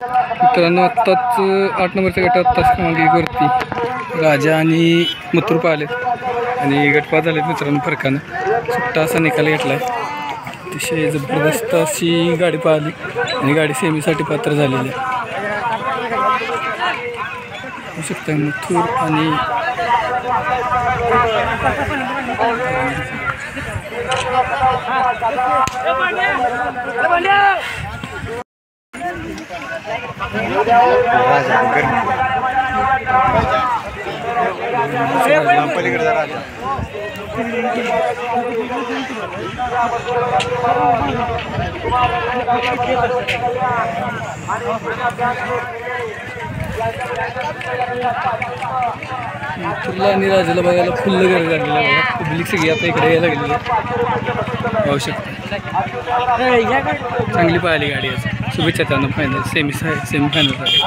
मित्रांनो आत्ताच 8 नंबरच्या गटात तास क्रमांकावरती राजा आणि मथुर पाहिलेत आणि गटपात झालेत मित्रांनो फरकानं. सुट्टा असा निकाल घेतला आहे. अतिशय जबरदस्त अशी गाडी पाहिली आणि गाडी सेमीसाठी पात्र झालेली आहे. होऊ शकता मथुर आणि मथुरला आणि राजाला बघायला फुल्ल गर्दी झालेली आहे. पब्लिक सगळी आता इकडे यायला लागलेली आहे. होऊ शकतं चांगली पाहिली गाडी. शुभेच्छा त्यांना फायनल सेमीफायनलसाठी.